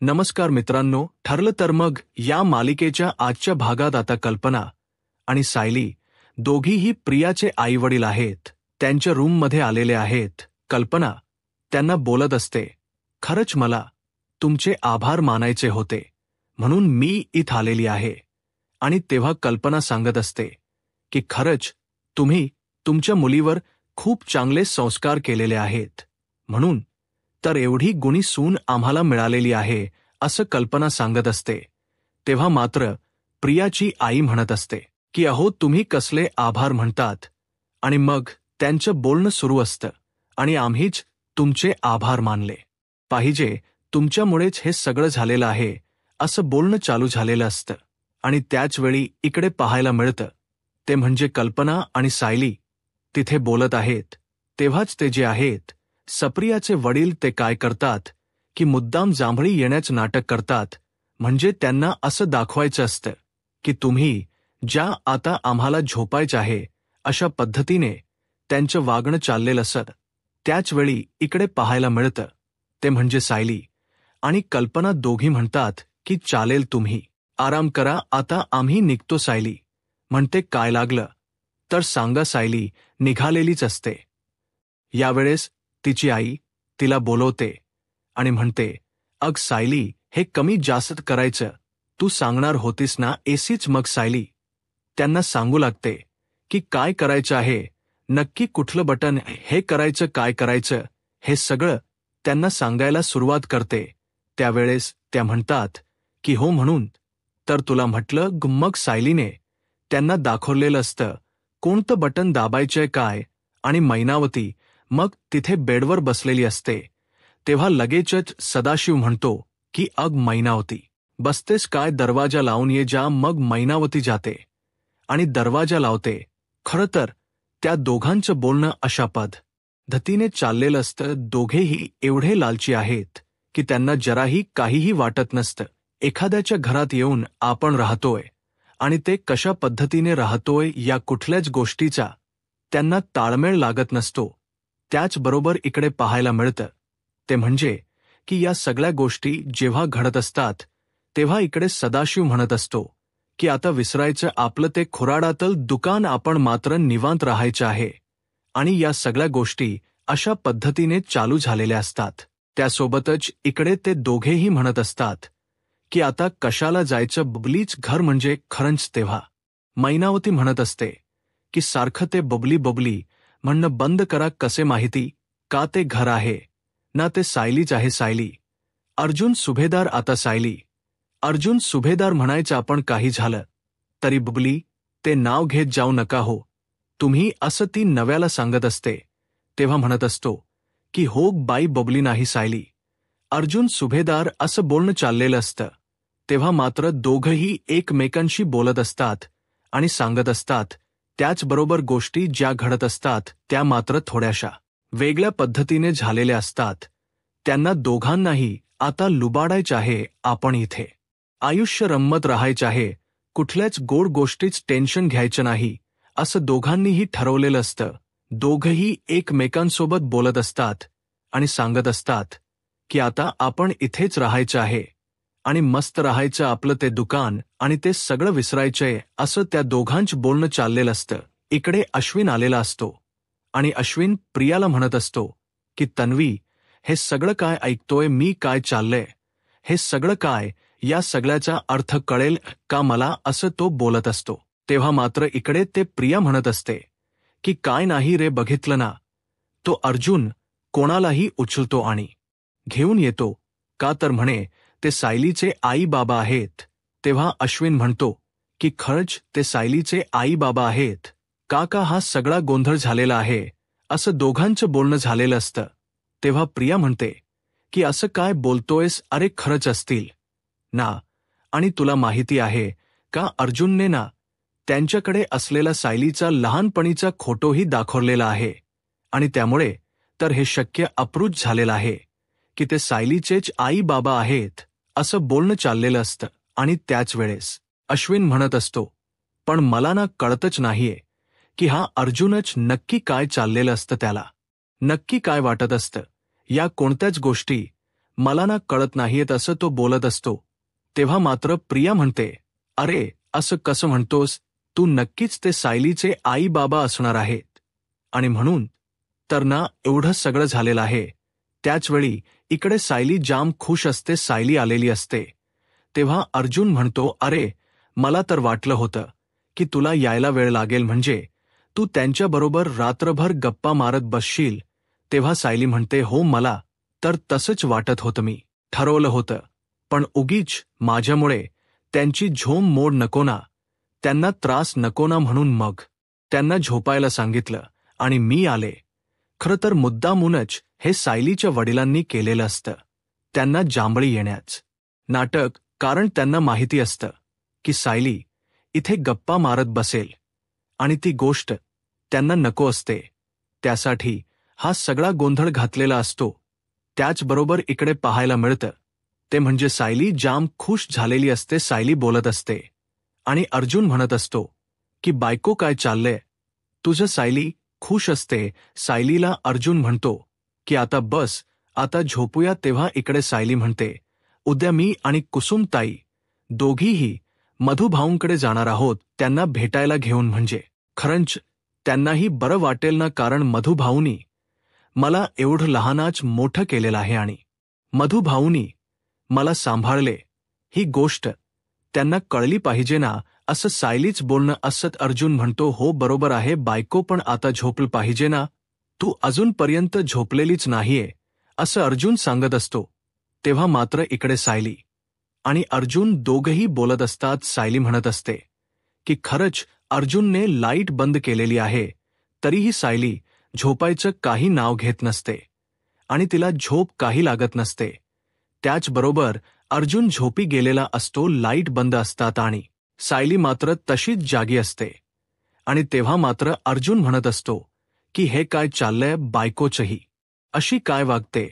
नमस्कार मित्रांनो, ठरलं तर मग या मालिकेच्या आजच्या भागात आता कल्पना आणि सायली दोघीही प्रियाचे आईवडील आहेत. त्यांच्या रूममध्ये आलेले आहेत. कल्पना त्यांना बोलत असते, खरंच मला तुमचे आभार मानायचे होते म्हणून मी इथं आलेली आहे. आणि तेव्हा कल्पना सांगत असते की खरंच तुम्ही तुमच्या मुलीवर खूप चांगले संस्कार केलेले आहेत, म्हणून तर एवढी गुणी सून आम्हाला मिळालेली आहे असं कल्पना सांगत असते. तेव्हा मात्र प्रियाची आई म्हणत असते की अहो तुम्ही कसले आभार म्हणतात. आणि मग त्यांचं बोलणं सुरू असतं आणि आम्हीच तुमचे आभार मानले पाहिजे, तुमच्यामुळेच हे सगळं झालेलं आहे असं बोलणं चालू झालेलं असतं. आणि त्याचवेळी इकडे पाहायला मिळतं ते म्हणजे कल्पना आणि सायली तिथे बोलत आहेत. तेव्हाच ते जे आहेत सप्रियाचे वडील ते काय करतात की मुद्दाम जांभळी येण्याचं नाटक करतात. म्हणजे त्यांना असं दाखवायचं असतं की तुम्ही ज्या आता आम्हाला झोपायचं आहे अशा पद्धतीने त्यांचं वागणं चाललेलं असतं. त्याचवेळी इकडे पाहायला मिळतं ते म्हणजे सायली आणि कल्पना दोघी म्हणतात की चालेल, तुम्ही आराम करा, आता आम्ही निघतो. सायली म्हणते काय लागलं तर सांगा. सायली निघालेलीच असते. यावेळेस तिची आई तिला बोलवते आणि म्हणते, अग सायली, हे कमी जास्त करायचं तू सांगणार होतीस ना. एसीच मग सायली त्यांना सांगू लागते की काय करायचं आहे नक्की, कुठलं बटन हे करायचं, काय करायचं हे सगळं त्यांना सांगायला सुरुवात करते. त्यावेळेस त्या म्हणतात की हो, म्हणून तर तुला म्हटलं. मग सायलीने त्यांना दाखवलेलं असतं कोणतं बटन दाबायचंय काय. आणि मैनावती मग तिथे बेडवर बसलेली असते. तेव्हा लगेचच सदाशिव म्हणतो की अग मैनावती, बसतेस काय, दरवाजा लावून ये जा. मग मैनावती जाते आणि दरवाजा लावते. खरं तर त्या दोघांचं बोलणं अशा पद्धतीने चाललेलं असतं. दोघेही एवढे लालची आहेत की त्यांना जराही काहीही वाटत नसतं. एखाद्याच्या घरात येऊन आपण राहतोय आणि ते कशा पद्धतीने राहतोय या कुठल्याच गोष्टीचा त्यांना ताळमेळ लागत नसतो. त्याचबरोबर इकडे पाहायला मिळतं ते म्हणजे की या सगळ्या गोष्टी जेव्हा घडत असतात तेव्हा इकडे सदाशिव म्हणत असतो की आता विसरायचं आपलं ते खुराडातलं दुकान, आपण मात्र निवांत राहायचं आहे. आणि या सगळ्या गोष्टी अशा पद्धतीने चालू झालेल्या असतात. त्यासोबतच इकडे ते दोघेही म्हणत असतात की आता कशाला जायचं, बबलीच घर म्हणजे खरंच. तेव्हा मैनावती म्हणत असते की सारखं ते बबली बबली म्हणणं बंद करा. कसे माहिती का, ते घर आहे ना, ते सायलीच आहे. सायली अर्जुन सुभेदार, आता सायली अर्जुन सुभेदार म्हणायचं आपण काही झालं तरी. बबली ते नाव घेत जाऊ नका हो तुम्ही, असं ती नव्याला सांगत असते. तेव्हा म्हणत असतो की हो बाई, बबली नाही सायली, अर्जुन सुभेदार असं बोलणं चाललेलं असतं. तेव्हा मात्र दोघंही एकमेकांशी बोलत असतात आणि सांगत असतात. त्याचबरोबर गोष्टी ज्या घडत असतात त्या मात्र थोड्याशा वेगळ्या पद्धतीने झालेल्या असतात. त्यांना दोघांनाही आता लुबाडायचं आहे. आपण इथे आयुष्य रमत राहायचं आहे, कुठल्याच गोड गोष्टीच टेन्शन घ्यायचं नाही असं दोघांनीही ठरवलेलं असतं. दोघंही एकमेकांसोबत बोलत असतात आणि सांगत असतात की आता आपण इथेच राहायचं आहे आणि मस्त राहायचं, आपलं ते दुकान आणि ते सगळं विसरायचंय असं त्या दोघांचं बोलणं चाललेलं असतं. इकडे अश्विन आलेला असतो आणि अश्विन प्रियाला म्हणत असतो की तन्वी, हे सगळं काय ऐकतोय मी, काय चाललंय हे सगळं काय, या सगळ्याचा अर्थ कळेल का मला, असं तो बोलत असतो. तेव्हा मात्र इकडे ते प्रिया म्हणत असते की काय नाही रे, बघितलं ना, तो अर्जुन कोणालाही उचलतो आणि घेऊन येतो का, तर म्हणे ते सायलीचे आई बाबा आहेत. तेव्हा अश्विन म्हणतो की खरंच ते सायलीचे आई बाबा आहेत का हा सगळा गोंधळ झालेला आहे असं दोघांचं बोलणं झालेलं असतं. तेव्हा प्रिया म्हणते की असं काय बोलतोयस, अरे खरंच असतील ना. आणि तुला माहिती आहे का, अर्जुनने ना त्यांच्याकडे असलेला सायलीचा लहानपणीचा फोटोही दाखवलेला आहे आणि त्यामुळे तर हे शक्य अप्रूच झालेलं आहे की ते सायलीचेच आई बाबा आहेत असं बोलणं चाललेलं असतं. आणि त्याच वेळेस अश्विन म्हणत असतो, पण मला ना कळतच नाहीये की हा अर्जुनच नक्की काय चाललेलं असतं, त्याला नक्की काय वाटत असतं. या कोणत्याच गोष्टी मला ना कळत नाहीयेत असं तो बोलत असतो. तेव्हा मात्र प्रिया म्हणते, अरे असं कसं म्हणतोस, तू नक्कीच ते सायलीचे आई बाबा असणार आहेत. आणि म्हणून तर ना एवढं सगळं झालेलं आहे. त्याचवेळी इकडे सायली जाम खुश असते, सायली आलेली असते. तेव्हा अर्जुन म्हणतो, अरे मला तर वाटलं होतं की तुला यायला वेळ लागेल, म्हणजे तू त्यांच्याबरोबर रात्रभर गप्पा मारत बसशील. तेव्हा सायली म्हणते, हो मला तर तसंच वाटत होतं, मी ठरवलं होतं, पण उगीच माझ्यामुळे त्यांची झोम मोड नको ना, त्यांना त्रास नको ना, म्हणून मग त्यांना झोपायला सांगितलं आणि मी आले. खरं तर मुद्दामूनच हे सायलीच्या वडिलांनी केलेलं असतं, त्यांना जांभळी येण्याचं नाटक, कारण त्यांना माहिती असतं की सायली इथे गप्पा मारत बसेल आणि ती गोष्ट त्यांना नको असते. त्यासाठी हा सगळा गोंधळ घातलेला असतो. त्याचबरोबर इकडे पाहायला मिळतं ते म्हणजे सायली जाम खुश झालेली असते. सायली बोलत असते आणि अर्जुन म्हणत असतो की बायको काय चाललंय तुझं. सायली खुश असते. सायलीला अर्जुन म्हणतो की आता बस, आता झोपूया. तेव्हा इकडे सायली म्हणते, उद्या मी आणि कुसुमताई दोघीही मधुभाऊंकडे जाणार आहोत, त्यांना भेटायला घेऊन, म्हणजे खरंच त्यांनाही बरं वाटेल ना, कारण मधुभाऊनी मला एवढं लहानाच मोठं केलेलं आहे आणि मधुभाऊनी मला सांभाळले, ही गोष्ट त्यांना कळली पाहिजे ना, असं सायलीच बोलणं असत. अर्जुन म्हणतो, हो बरोबर आहे बायको, पण आता झोपलं पाहिजे ना, तू अजूनपर्यंत झोपलेलीच नाहीये, असं अर्जुन सांगत असतो. तेव्हा मात्र इकडे सायली आणि अर्जुन दोघंही बोलत असतात. सायली म्हणत असते की खरंच अर्जुनने लाईट बंद केलेली आहे, तरीही सायली झोपायचं काही नाव घेत नसते आणि तिला झोप काही लागत नसते. त्याचबरोबर अर्जुन झोपी गेलेला असतो, लाईट बंद असतात आणि सायली मात्र तशीच जागी असते. आणि तेव्हा मात्र अर्जुन म्हणत असतो की हे काय चाललंय, बायकोचही अशी काय वागते,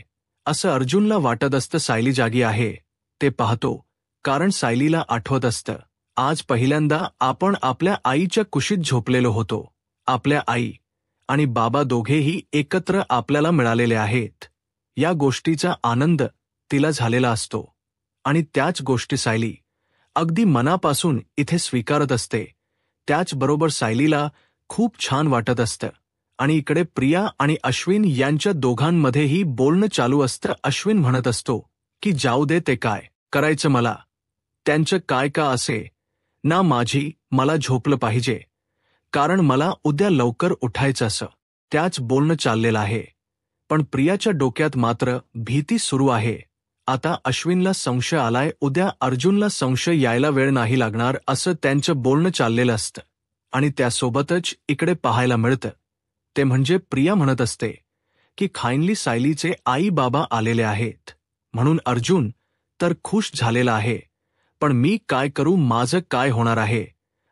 असं अर्जुनला वाटत असतं. सायली जागी आहे ते पाहतो, कारण सायलीला आठवत असतं, आज पहिल्यांदा आपण आपल्या आईच्या कुशीत झोपलेलो होतो. आपल्या आई आणि बाबा दोघेही एकत्र आपल्याला मिळालेले आहेत, या गोष्टीचा आनंद तिला झालेला असतो. आणि त्याच गोष्टी सायली अगदी मनापासून इथे स्वीकारत असते. त्याचबरोबर सायलीला खूप छान वाटत असतं. आणि इकडे प्रिया आणि अश्विन यांच्या दोघांमध्येही बोलणं चालू असतं. अश्विन म्हणत असतो की जाऊ दे, ते काय करायचं मला, त्यांचं काय का असे ना, मला झोपलं पाहिजे, कारण मला उद्या लवकर उठायचं, असं त्याच बोलणं चाललेलं आहे. पण प्रियाच्या डोक्यात मात्र भीती सुरू आहे. आता अश्विनला संशय आलाय, उद्या अर्जुनला संशय यायला वेळ नाही लागणार, असं त्यांचं बोलणं चाललेलं असतं. आणि त्यासोबतच इकडे पाहायला मिळतं ते म्हणजे प्रिया म्हणत असते की खायनली सायलीचे आई बाबा आलेले आहेत, म्हणून अर्जुन तर खुश झालेला आहे, पण मी काय करू, माझं काय होणार आहे,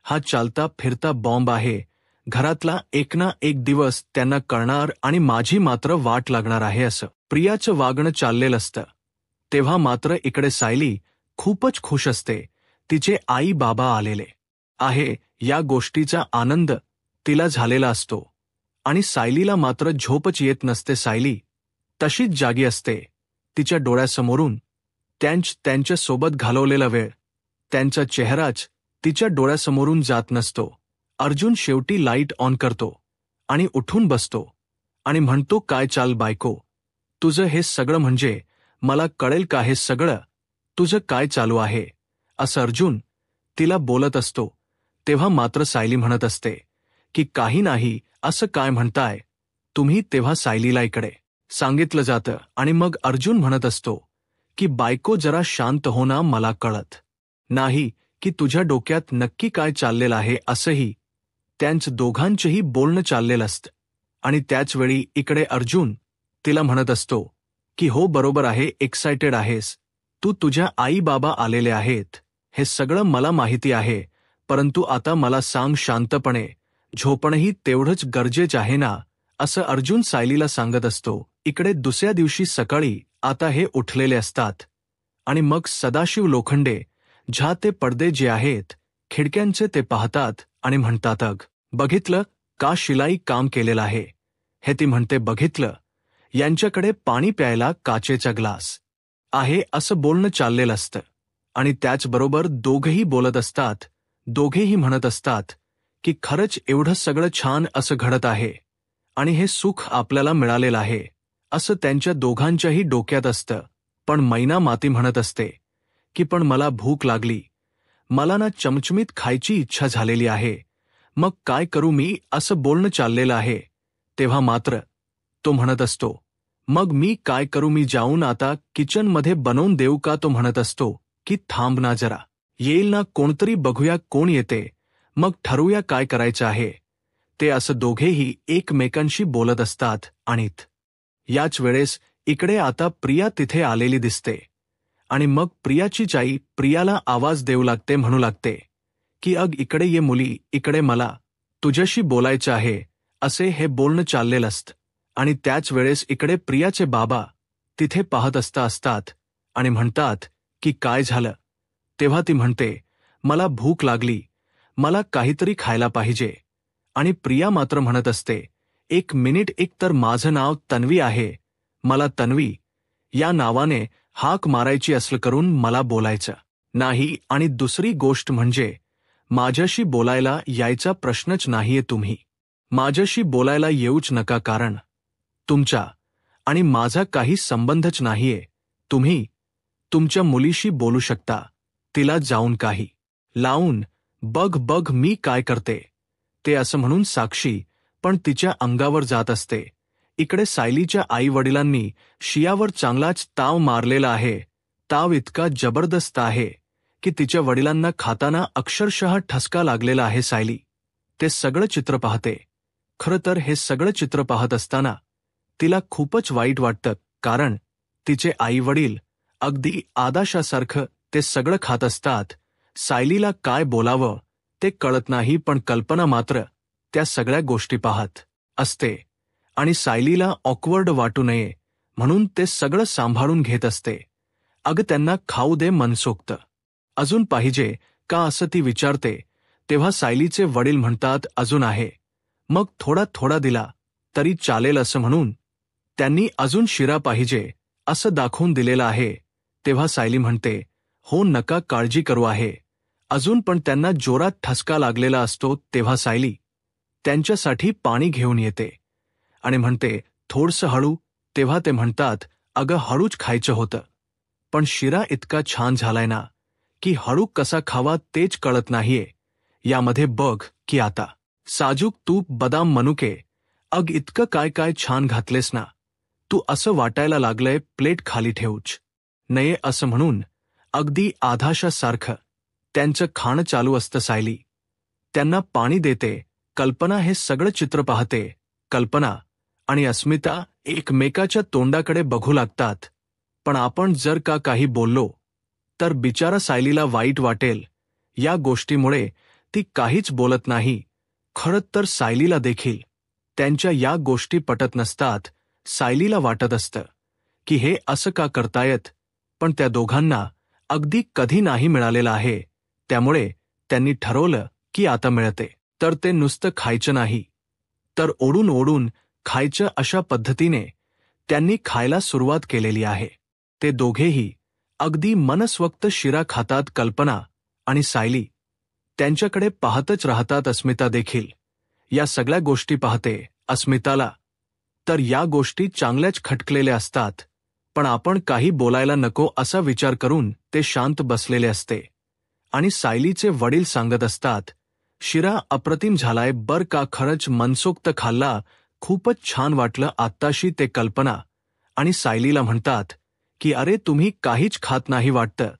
हा चालता फिरता बॉम्ब आहे, घरातला एक ना एक दिवस त्यांना कळणार आणि माझी मात्र वाट लागणार आहे, असं प्रियाचं वागणं चाललेलं असतं. तेव्हा मात्र इकडे सायली खूपच खुश असते, तिचे आई बाबा आलेले आहे या गोष्टीचा आनंद तिला झालेला असतो. आणि सायलीला मात्र झोपच येत नसते. सायली तशीच जागी असते. तिच्या डोळ्यासमोरून त्यांच्या सोबत घालवलेला वेळ, त्यांचा चेहराच तिच्या डोळ्यासमोरून जात नसतो. अर्जुन शेवटी लाईट ऑन करतो आणि उठून बसतो आणि म्हणतो, काय चाल बायको, तुझं हे सगळं, म्हणजे मला कळेल का हे सगळं, तुझं काय चालू आहे, असं अर्जुन तिला बोलत असतो. तेव्हा मात्र सायली म्हणत असते की काही नाही, असं काय म्हणताय तुम्ही. तेव्हा सायलीला इकडे सांगितलं जातं आणि मग अर्जुन म्हणत असतो की बायको जरा शांत हो ना, मला कळत नाही की तुझ्या डोक्यात नक्की काय चाललेलं आहे, असंही त्यांचं दोघांचंही बोलणं चाललेलं असतं. आणि त्याचवेळी इकडे अर्जुन तिला म्हणत असतो की हो बरोबर आहे, एक्सायटेड आहेस तू, तुझ्या आई बाबा आलेले आहेत, हे सगळं मला माहिती आहे, परंतु आता मला सांग शांतपणे, झोपणंही तेवढंच गरजेचं आहे ना, असं अर्जुन सायलीला सांगत असतो. इकडे दुसऱ्या दिवशी सकाळी आता हे उठलेले असतात आणि मग सदाशिव लोखंडे झा ते पडदे जे आहेत खिडक्यांचे ते पाहतात आणि म्हणतात, अग बघितलं का शिलाई काम केलेलं आहे, हे ती म्हणते, बघितलं यांच्याकडे पाणी प्यायला काचेचा ग्लास आहे असं बोलणं चाललेलं असतं आणि त्याचबरोबर दोघेही बोलत असतात. दोघेही म्हणत असतात की खरंच एवढं सगळं छान असं घडत आहे आणि हे सुख आपल्याला मिळालेलं आहे असं त्यांच्या दोघांच्याही डोक्यात असतं. पण मैना माती म्हणत असते की पण मला भूक लागली, मला ना चमचमीत खायची इच्छा झालेली आहे, मग काय करू मी असं बोलणं चाललेलं आहे. तेव्हा मात्र तो म्हणत असतो, मग मी काय करू, मी जाऊन आता किचनमध्ये बनवून देऊ का. तो म्हणत असतो की थांब ना जरा, येईल ना कोणतरी, बघूया कोण येते, मग ठरवूया काय करायचं आहे. ते असं दोघेही एकमेकांशी बोलत असतात आणि याच वेळेस इकडे आता प्रिया तिथे आलेली दिसते आणि मग प्रियाची आई प्रियाला आवाज देऊ लागते, म्हणू लागते की अग इकडे ये मुली, इकडे, मला तुझ्याशी बोलायचं आहे असे हे बोलणं चाललेलं असतं. आणि त्याच वेळेस इकडे प्रियाचे बाबा तिथे पाहत असतात आणि म्हणतात की काय झालं. तेव्हा ती म्हणते, मला भूक लागली, मला काहीतरी खायला पाहिजे. आणि प्रिया मात्र म्हणत असते, एक मिनिट, एक तर माझं नाव तन्वी आहे, मला तन्वी या नावाने हाक मारायची असलं करून मला बोलायचं नाही. आणि दुसरी गोष्ट म्हणजे माझ्याशी बोलायला यायचा प्रश्नच नाहीये, तुम्ही माझ्याशी बोलायला येऊच नका, कारण तुमचा आणि माझा काही संबंधच नाहीये. तुम्ही तुमच्या मुलीशी बोलू शकता, तिला जाऊन काही लावून बघ मी काय करते ते, असं म्हणून साक्षी पण तिच्या अंगावर जात असते. इकडे सायलीच्या आई वडिलांनी शियावर चांगलाच ताव मारलेला आहे. ताव इतका जबरदस्त आहे की तिच्या वडिलांना खाताना अक्षरशः ठसका लागलेला आहे. सायली ते सगळं चित्र पाहते. खरं तर हे सगळं चित्र पाहत असताना तिला खूपच वाईट वाटतं, कारण तिचे आई वडील अगदी आदाशासारखं ते सगळं खात असतात. सायलीला काय बोलावं ते कळत नाही, पण कल्पना मात्र त्या सगळ्या गोष्टी पाहत असते आणि सायलीला ऑकवर्ड वाटू नये म्हणून ते सगळं सांभाळून घेत असते. अगं त्यांना खाऊ दे मनसोक्त, अजून पाहिजे का असं ती विचारते. तेव्हा सायलीचे वडील म्हणतात, अजून आहे, मग थोडा थोडा दिला तरी चालेल असं म्हणून त्यांनी अजून शिरा पाहिजे असं दाखवून दिलेलं आहे. तेव्हा सायली म्हणते, हो नका काळजी करू आहे अजून, पण त्यांना जोरात ठसका लागलेला असतो. तेव्हा सायली त्यांच्यासाठी पाणी घेऊन येते आणि म्हणते, थोडंसं हळू. तेव्हा ते म्हणतात, अगं हळूच खायचं होतं, पण शिरा इतका छान झालाय ना की हळू कसा खावा तेच कळत नाहीये. यामध्ये बघ की आता साजूक तूप, बदाम, मनुके, अग इतकं काय काय छान घातलेस ना, तू असं वाटायला लागलंय प्लेट खाली ठेवूच नये असं म्हणून अगदी आधाशासारखं त्यांचं खाणं चालू असतं. सायली त्यांना पाणी देते. कल्पना हे सगळं चित्र पाहते. कल्पना आणि अस्मिता एकमेकाच्या तोंडाकडे बघू लागतात. पण आपण जर का काही बोललो तर बिचारा सायलीला वाईट वाटेल. या गोष्टीमुळे ती काहीच बोलत नाही. खरं तर सायलीला देखील त्यांच्या या गोष्टी पटत नसतात. सायलीला वाटत असतं की हे असं का करतायत, पण त्या दोघांना अगदी कधी नाही मिळालेलं आहे. त्यामुळे त्यांनी ठरवलं की आता मिळते तर ते नुसतं खायचं नाही, तर ओढून ओढून खायचं. अशा पद्धतीने त्यांनी खायला सुरुवात केलेली आहे. ते दोघेही अगदी मनस्वक्त शिरा खातात. कल्पना आणि सायली त्यांच्याकडे पाहतच राहतात. अस्मिता देखील या सगळ्या गोष्टी पाहते. अस्मिताला तर या गोष्टी चांगल्याच खटकलेल्या असतात, पण आपण काही बोलायला नको असा विचार करून ते शांत बसलेले असते. आणि सायलीचे वडील सांगत असतात, शिरा अप्रतिम झालाय बर का, खरंच मनसोक्त खाल्ला, खूपच छान वाटलं आत्ताशी. ते कल्पना आणि सायलीला म्हणतात की अरे तुम्ही काहीच खात नाही वाटतं,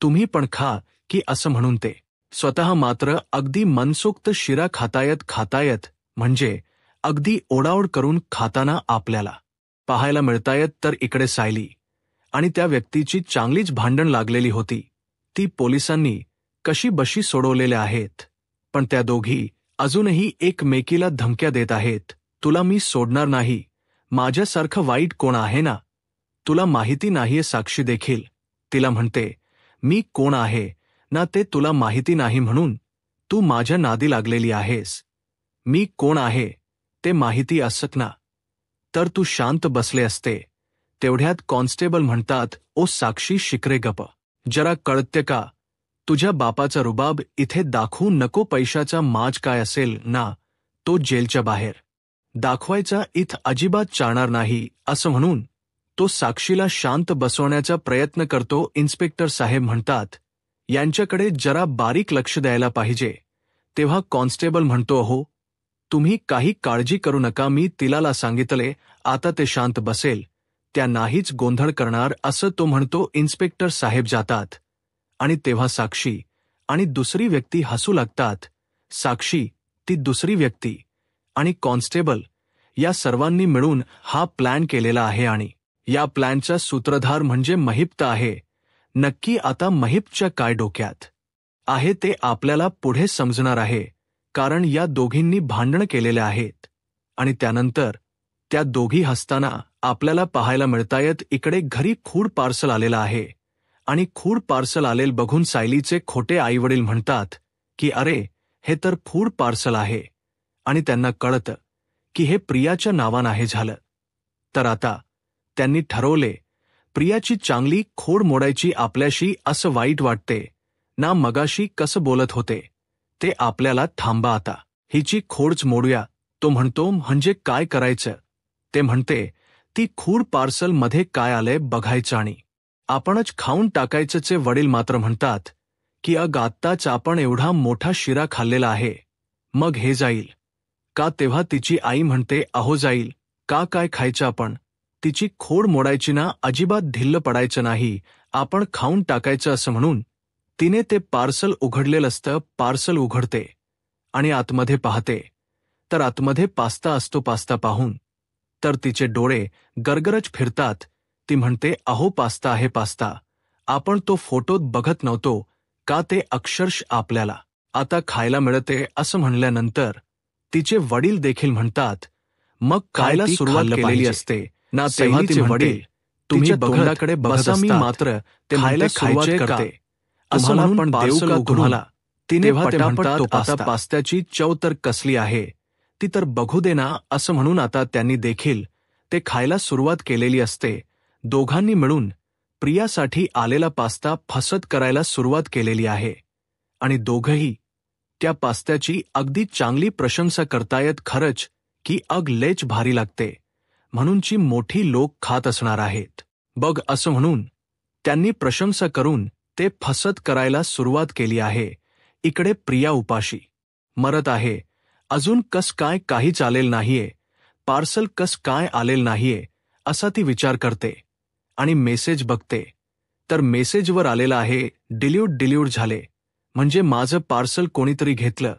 तुम्ही पण खा की असं म्हणून ते स्वतः मात्र अगदी मनसोक्त शिरा खातायत म्हणजे अगदी ओढाओढ करून खाताना आपल्याला पाहायला मिळतायत. तर इकडे सायली आणि त्या व्यक्तीची चांगलीच भांडण लागलेली होती. ती पोलिसांनी कशी बशी सोडवलेल्या आहेत, पण त्या दोघी अजूनही एकमेकीला धमक्या देत आहेत. तुला मी सोडणार नाही, माझ्यासारखं वाईट कोण आहे ना, तुला माहिती नाहीये. साक्षी देखील तिला म्हणते, मी कोण आहे ना ते तुला माहिती नाही म्हणून तू माझ्या नादी लागलेली आहेस. मी कोण आहे ते माहिती असत ना तर तू शांत बसले असते. तेवढ्यात कॉन्स्टेबल म्हणतात, ओ साक्षी शिकरे गप. जरा कळते का? तुझ्या बापाचा रुबाब इथे दाखवू नको. पैशाचा माज काय असेल ना, तो जेलच्या बाहेर दाखवायचा इथं अजिबात चालणार नाही. असं म्हणून तो साक्षीला शांत बसवण्याचा प्रयत्न करतो. इन्स्पेक्टर साहेब म्हणतात, यांच्याकडे जरा बारीक लक्ष द्यायला पाहिजे. तेव्हा कॉन्स्टेबल म्हणतो, हो तुम्ही काही काळजी करू नका, मी तिलाला सांगितले, आता ते शांत बसेल, त्या नाहीच गोंधळ करणार असं तो म्हणतो. इन्स्पेक्टर साहेब जातात आणि तेव्हा साक्षी आणि दुसरी व्यक्ती हसू लागतात. साक्षी, ती दुसरी व्यक्ती आणि कॉन्स्टेबल या सर्वांनी मिळून हा प्लॅन केलेला आहे आणि या प्लॅनचा सूत्रधार म्हणजे महिप्त आहे. नक्की आता महिप्तच्या काय डोक्यात आहे ते आपल्याला पुढे समजणार आहे, कारण या दोघींनी भांडण केलेले आहेत आणि त्यानंतर त्या दोघी हसताना आपल्याला पाहायला मिळतायत. इकडे घरी खूड पार्सल आलेलं आहे आणि खूड पार्सल आलेल बघून सायलीचे खोटे आईवडील म्हणतात की अरे हे तर फूड पार्सल आहे, आणि त्यांना कळतं की हे प्रियाच्या नावानं आहे झालं. तर आता त्यांनी ठरवले प्रियाची चांगली खोड मोडायची. आपल्याशी असं वाईट वाटते ना, मगाशी कसं बोलत होते ते आपल्याला थांबा, आता हिची खोडच मोडूया. तो म्हणतो, म्हणजे काय करायचं? ते म्हणते, ती खूड पार्सल मध्ये काय आलंय बघायचं आणि आपणच खाऊन टाकायचंचे. वडील मात्र म्हणतात की आत्ताच आपण एवढा मोठा शिरा खाल्लेला आहे, मग हे जाईल का? तेव्हा तिची आई म्हणते, अहो जाईल का, काय खायचं आपण? तिची खोड मोडायची ना, अजिबात ढिल्ल पडायचं नाही, आपण खाऊन टाकायचं. असं म्हणून तिने ते पार्सल उघडलेलं असतं. पार्सल उघडते आणि आतमध्ये पाहते तर आतमध्ये पास्ता असतो. पास्ता पाहून तर तिचे डोळे गरगरच फिरतात. ती म्हणते, अहो पास्ता आहे, पास्ता. आपण तो फोटोत बघत नव्हतो का, ते अक्षरश आपल्याला आता खायला मिळते. असं म्हणल्यानंतर तिचे वडील देखील म्हणतात, मग खायला सुरुवात केलेली असते ना. तेव्हा तिचे वडील, तुम्ही तोंडाकडे बघा, मी मात्र ते खायला खायचे करते असं म्हणून पण पार्सल उघडून तिने पटापट तो आता पास्त्याची चव तर कसली आहे ती तर बघू दे ना. असं म्हणून आता त्यांनी देखील ते खायला सुरुवात केलेली असते. दोघांनी मिळून प्रियासाठी आलेला पास्ता फसत करायला सुरुवात केलेली आहे आणि दोघंही त्या पास्त्याची अगदी चांगली प्रशंसा करतायत. खरंच की लेच भारी लागते, म्हणूनची मोठी लोक खात असणार आहेत बघ. असं म्हणून त्यांनी प्रशंसा करून ते फसत करायला सुरुवात केली आहे. इकडे प्रिया उपाशी मरत आहे. अजून कस काय काही चालेल नाहीये, पार्सल कस काय आलेल नाहीये असा ती विचार करते आणि मेसेज बघते तर मेसेजवर आलेला आहे, डिलीट झाले, म्हणजे माझं पार्सल कोणीतरी घेतलं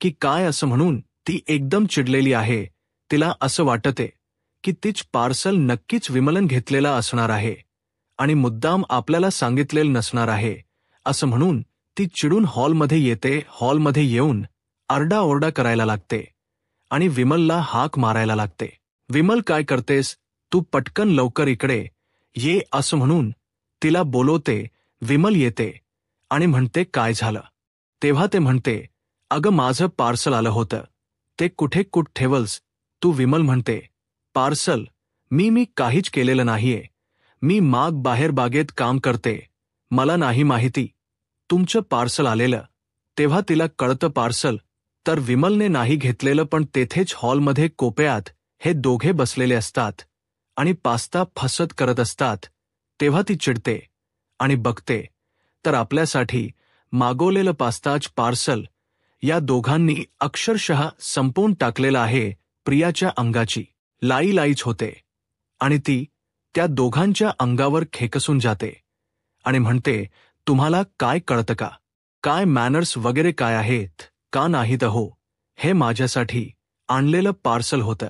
की काय. असं म्हणून ती एकदम चिडलेली आहे. तिला असं वाटते की तीच पार्सल नक्कीच विमलन घेतलेला असणार आहे आणि मुद्दाम आपल्याला सांगितलेलं नसणार आहे. असं म्हणून ती चिडून हॉलमध्ये येते. हॉलमध्ये येऊन आरडाओरडा करायला लागते आणि विमलला हाक मारायला लागते. विमल, काय करतेस तू? पटकन लवकर इकडे ये. असं म्हणून तिला बोलवते. विमल येते आणि म्हणते, काय झालं? तेव्हा ते म्हणते, अगं माझं पार्सल आलं होतं, ते कुठे ठेवलंस तू? विमल म्हणते, पार्सल? मी काहीच केलेलं नाहीये, मी माग बाहेर बागेत काम करते, मला नाही माहिती तुमचं पार्सल आलेलं. तेव्हा तिला कळतं पार्सल तर विमलने नाही घेतलेलं, पण तेथेच हॉलमध्ये कोपऱ्यात हे दोघे बसलेले असतात आणि पास्ता फसत करत असतात. तेव्हा ती चिडते आणि बघते तर आपल्यासाठी मागवलेलं पास्ताच पार्सल या दोघांनी अक्षरशः संपवून टाकलेलं आहे. प्रियाच्या अंगाची लाईच होते आणि ती त्या दोघांच्या अंगावर खेकसून जाते आणि म्हणते, तुम्हाला काय कळतं का? काय मॅनर्स वगैरे काय आहेत का नाहीत? हो, हे माझ्यासाठी आणलेलं पार्सल होतं.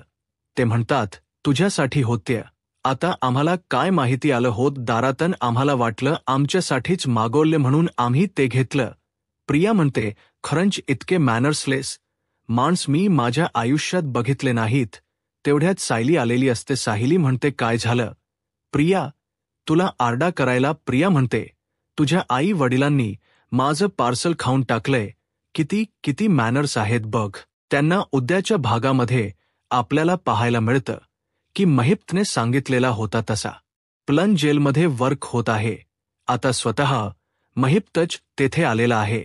ते म्हणतात, तुझ्यासाठी होत्य. आता आम्हाला काय माहिती आलं होत दारातन, आम्हाला वाटलं आमच्यासाठीच मागवले म्हणून आम्ही ते घेतलं. प्रिया म्हणते, खरंच इतके मॅनर्सलेस माणस मी माझ्या आयुष्यात बघितले नाहीत. तेवढ्यात सायली आलेली असते. सायली म्हणते, काय झालं प्रिया, तुला आरडा करायला? प्रिया म्हणते, तुझ्या आई वडिलांनी माझं पार्सल खाऊन टाकलंय. किती मॅनर्स आहेत बघ. त्यांना उद्याच्या भागामध्ये आपल्याला पाहायला मिळतं की महिप्तने सांगितलेला होता तसा प्लन जेलमध्ये वर्क होत आहे. आता स्वतः महिप्तच तेथे आलेला आहे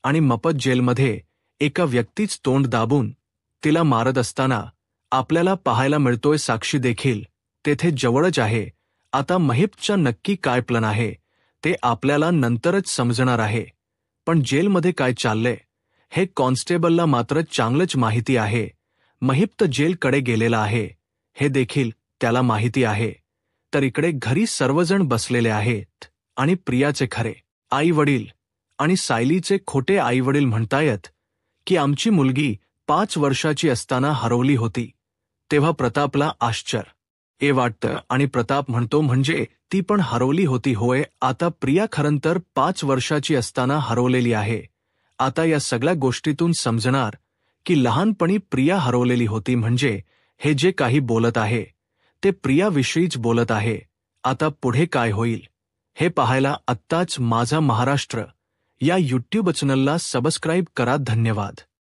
आणि मपत जेलमध्ये एका व्यक्तीच तोंड दाबून तिला मारत असताना आपल्याला पाहायला मिळतोय. साक्षी देखील तेथे जवळच आहे. आता महिप्तचा नक्की काय प्लन आहे ते आपल्याला नंतरच समजणार आहे. पण जेलमध्ये काय चाललंय हे कॉन्स्टेबलला मात्र चांगलंच माहिती आहे. महिप्त जेलकडे गेलेला आहे हे देखील त्याला माहिती आहे. तर इकडे घरी सर्वजण बसलेले आहेत आणि प्रियाचे खरे आई वडील आणि सायलीचे खोटे आई वडील म्हणतायत की आमची मुलगी 5 वर्षाची असताना हरवली होती. तेव्हा प्रतापला आश्चर्य वाटतं आणि प्रताप म्हणतो, म्हणजे ती पण हरवली होती होय. आता प्रिया खरंतर 5 वर्षाची असताना हरवलेली आहे. आता या सगळ्या गोष्टीतून समजणार की लहानपणी प्रिया हरवलेली होती. म्हणजे हे जे काही बोलत आहे ते प्रियाविषयीच बोलत आहे. आता पुढे काय होईल हे पाहायला आत्ताच माझा महाराष्ट्र या यूट्यूब चॅनलला सबस्क्राईब करा. धन्यवाद.